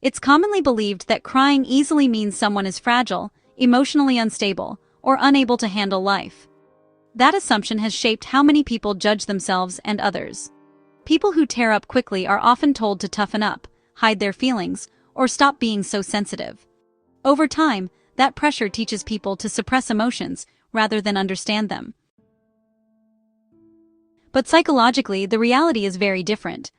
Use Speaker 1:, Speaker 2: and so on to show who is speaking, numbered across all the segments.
Speaker 1: It's commonly believed that crying easily means someone is fragile, emotionally unstable, or unable to handle life. That assumption has shaped how many people judge themselves and others. People who tear up quickly are often told to toughen up, hide their feelings, or stop being so sensitive. Over time, that pressure teaches people to suppress emotions rather than understand them. But psychologically, the reality is very different.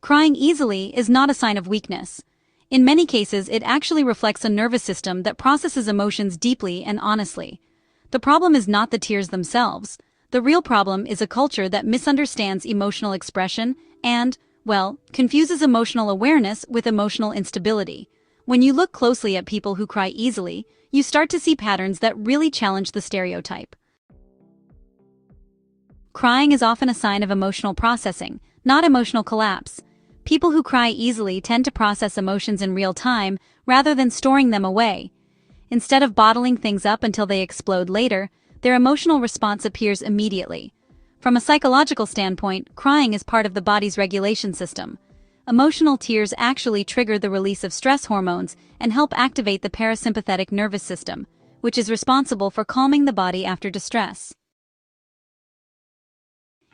Speaker 1: Crying easily is not a sign of weakness. In many cases, it actually reflects a nervous system that processes emotions deeply and honestly. The problem is not the tears themselves. The real problem is a culture that misunderstands emotional expression and, well, confuses emotional awareness with emotional instability. When you look closely at people who cry easily, you start to see patterns that really challenge the stereotype. Crying is often a sign of emotional processing, not emotional collapse. People who cry easily tend to process emotions in real time rather than storing them away. Instead of bottling things up until they explode later, their emotional response appears immediately. From a psychological standpoint, crying is part of the body's regulation system. Emotional tears actually trigger the release of stress hormones and help activate the parasympathetic nervous system, which is responsible for calming the body after distress.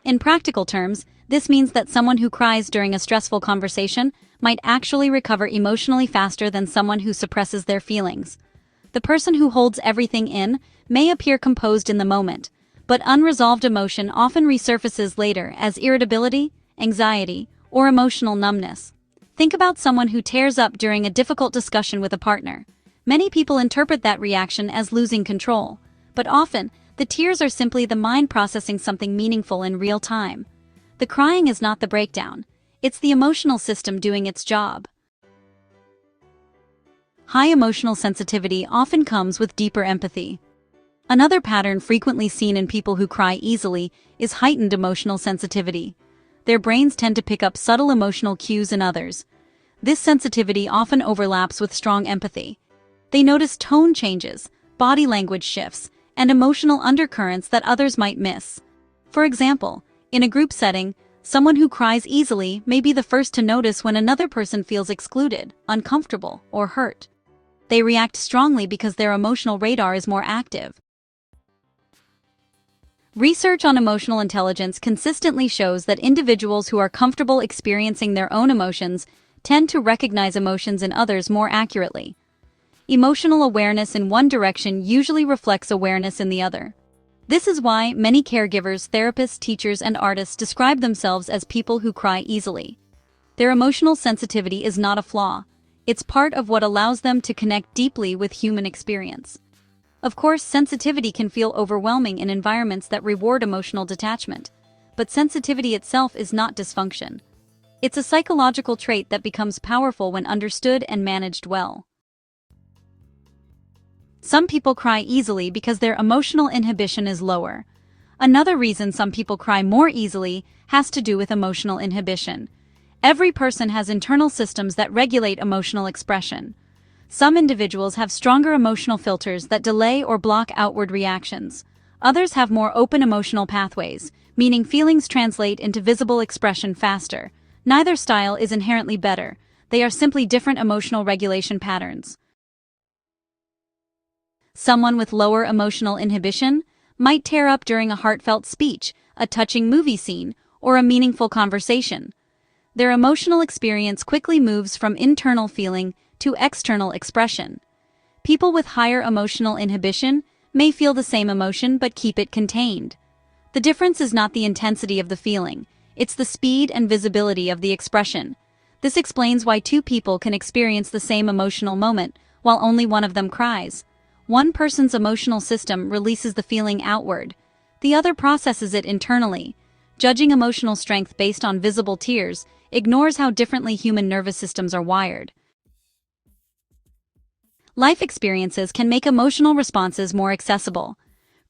Speaker 1: In practical terms, this means that someone who cries during a stressful conversation might actually recover emotionally faster than someone who suppresses their feelings. The person who holds everything in may appear composed in the moment, but unresolved emotion often resurfaces later as irritability, anxiety, or emotional numbness. Think about someone who tears up during a difficult discussion with a partner. Many people interpret that reaction as losing control, but often, the tears are simply the mind processing something meaningful in real time. The crying is not the breakdown, it's the emotional system doing its job. High emotional sensitivity often comes with deeper empathy. Another pattern frequently seen in people who cry easily is heightened emotional sensitivity. Their brains tend to pick up subtle emotional cues in others. This sensitivity often overlaps with strong empathy. They notice tone changes, body language shifts, and emotional undercurrents that others might miss. For example, in a group setting, someone who cries easily may be the first to notice when another person feels excluded, uncomfortable, or hurt. They react strongly because their emotional radar is more active. Research on emotional intelligence consistently shows that individuals who are comfortable experiencing their own emotions tend to recognize emotions in others more accurately. Emotional awareness in one direction usually reflects awareness in the other. This is why many caregivers, therapists, teachers, and artists describe themselves as people who cry easily. Their emotional sensitivity is not a flaw. It's part of what allows them to connect deeply with human experience. Of course, sensitivity can feel overwhelming in environments that reward emotional detachment, but sensitivity itself is not dysfunction. It's a psychological trait that becomes powerful when understood and managed well. Some people cry easily because their emotional inhibition is lower. Another reason some people cry more easily has to do with emotional inhibition. Every person has internal systems that regulate emotional expression. Some individuals have stronger emotional filters that delay or block outward reactions. Others have more open emotional pathways, meaning feelings translate into visible expression faster. Neither style is inherently better. They are simply different emotional regulation patterns. Someone with lower emotional inhibition might tear up during a heartfelt speech, a touching movie scene, or a meaningful conversation. Their emotional experience quickly moves from internal feeling to external expression. People with higher emotional inhibition may feel the same emotion but keep it contained. The difference is not the intensity of the feeling, it's the speed and visibility of the expression. This explains why two people can experience the same emotional moment while only one of them cries. One person's emotional system releases the feeling outward. The other processes it internally. Judging emotional strength based on visible tears ignores how differently human nervous systems are wired. Life experiences can make emotional responses more accessible.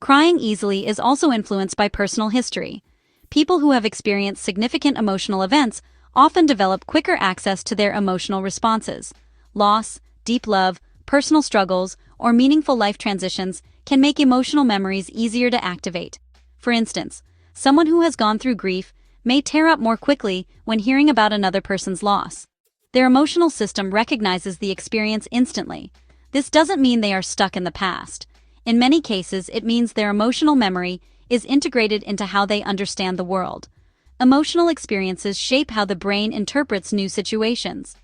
Speaker 1: Crying easily is also influenced by personal history. People who have experienced significant emotional events often develop quicker access to their emotional responses. Loss, deep love, personal struggles, or meaningful life transitions can make emotional memories easier to activate. For instance, someone who has gone through grief may tear up more quickly when hearing about another person's loss. Their emotional system recognizes the experience instantly. This doesn't mean they are stuck in the past. In many cases, it means their emotional memory is integrated into how they understand the world. Emotional experiences shape how the brain interprets new situations.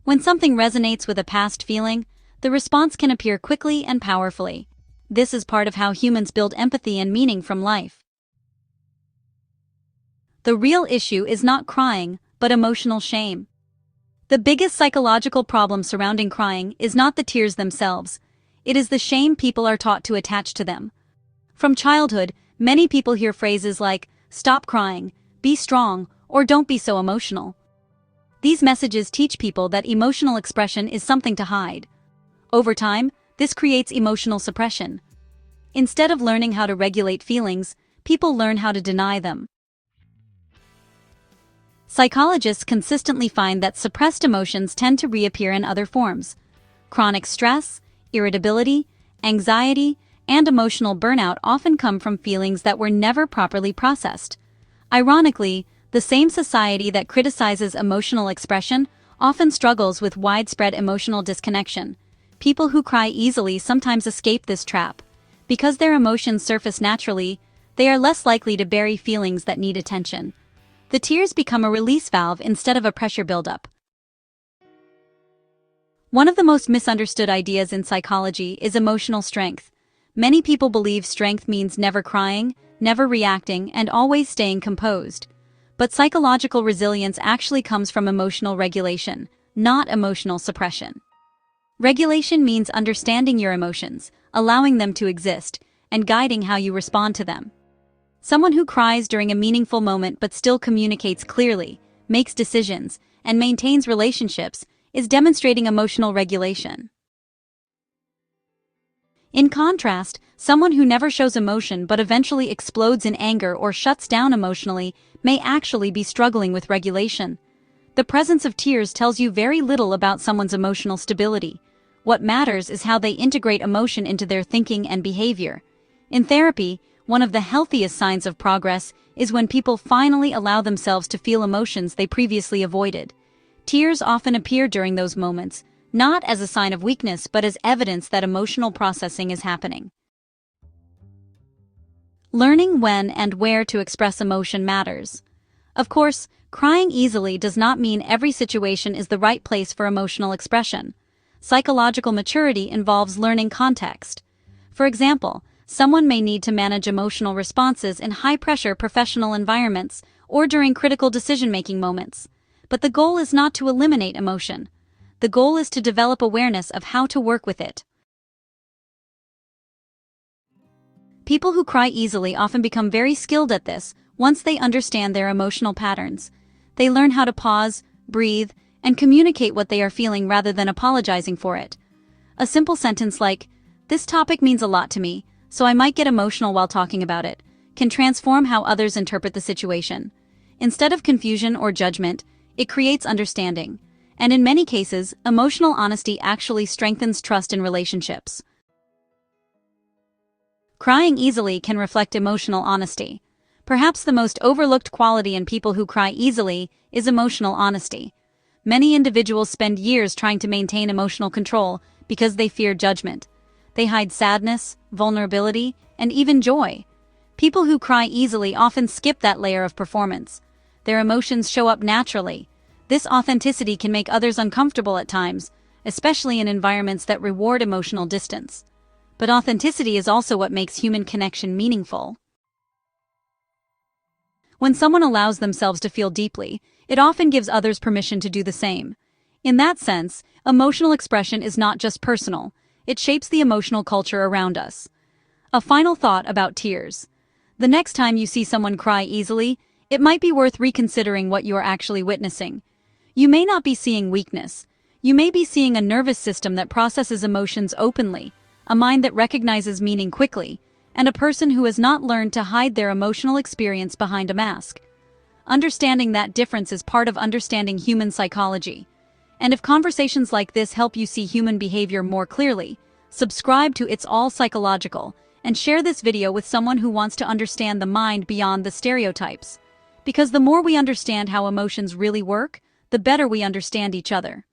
Speaker 1: When something resonates with a past feeling, the response can appear quickly and powerfully. This is part of how humans build empathy and meaning from life. The real issue is not crying, but emotional shame. The biggest psychological problem surrounding crying is not the tears themselves. It is the shame people are taught to attach to them. From childhood, many people hear phrases like, "Stop crying," "Be strong," or "Don't be so emotional." These messages teach people that emotional expression is something to hide. Over time, this creates emotional suppression. Instead of learning how to regulate feelings, people learn how to deny them. Psychologists consistently find that suppressed emotions tend to reappear in other forms. Chronic stress, irritability, anxiety, and emotional burnout often come from feelings that were never properly processed. Ironically, the same society that criticizes emotional expression often struggles with widespread emotional disconnection. People who cry easily sometimes escape this trap. Because their emotions surface naturally, they are less likely to bury feelings that need attention. The tears become a release valve instead of a pressure buildup. One of the most misunderstood ideas in psychology is emotional strength. Many people believe strength means never crying, never reacting, and always staying composed. But psychological resilience actually comes from emotional regulation, not emotional suppression. Regulation means understanding your emotions, allowing them to exist, and guiding how you respond to them. Someone who cries during a meaningful moment but still communicates clearly, makes decisions, and maintains relationships is demonstrating emotional regulation. In contrast, someone who never shows emotion but eventually explodes in anger or shuts down emotionally may actually be struggling with regulation. The presence of tears tells you very little about someone's emotional stability. What matters is how they integrate emotion into their thinking and behavior. In therapy, one of the healthiest signs of progress is when people finally allow themselves to feel emotions they previously avoided. Tears often appear during those moments, not as a sign of weakness but as evidence that emotional processing is happening. Learning when and where to express emotion matters. Of course, crying easily does not mean every situation is the right place for emotional expression. Psychological maturity involves learning context. For example, someone may need to manage emotional responses in high-pressure professional environments or during critical decision-making moments. But the goal is not to eliminate emotion. The goal is to develop awareness of how to work with it. People who cry easily often become very skilled at this once they understand their emotional patterns. They learn how to pause, breathe, and communicate what they are feeling rather than apologizing for it. A simple sentence like, "This topic means a lot to me, so I might get emotional while talking about it," can transform how others interpret the situation. Instead of confusion or judgment, it creates understanding. And in many cases, emotional honesty actually strengthens trust in relationships. Crying easily can reflect emotional honesty. Perhaps the most overlooked quality in people who cry easily is emotional honesty. Many individuals spend years trying to maintain emotional control because they fear judgment. They hide sadness, vulnerability, and even joy. People who cry easily often skip that layer of performance. Their emotions show up naturally. This authenticity can make others uncomfortable at times, especially in environments that reward emotional distance. But authenticity is also what makes human connection meaningful. When someone allows themselves to feel deeply, it often gives others permission to do the same. In that sense, emotional expression is not just personal, it shapes the emotional culture around us. A final thought about tears. The next time you see someone cry easily, it might be worth reconsidering what you are actually witnessing. You may not be seeing weakness. You may be seeing a nervous system that processes emotions openly, a mind that recognizes meaning quickly, and a person who has not learned to hide their emotional experience behind a mask. Understanding that difference is part of understanding human psychology. And if conversations like this help you see human behavior more clearly, subscribe to It's All Psychological and share this video with someone who wants to understand the mind beyond the stereotypes. Because the more we understand how emotions really work, the better we understand each other.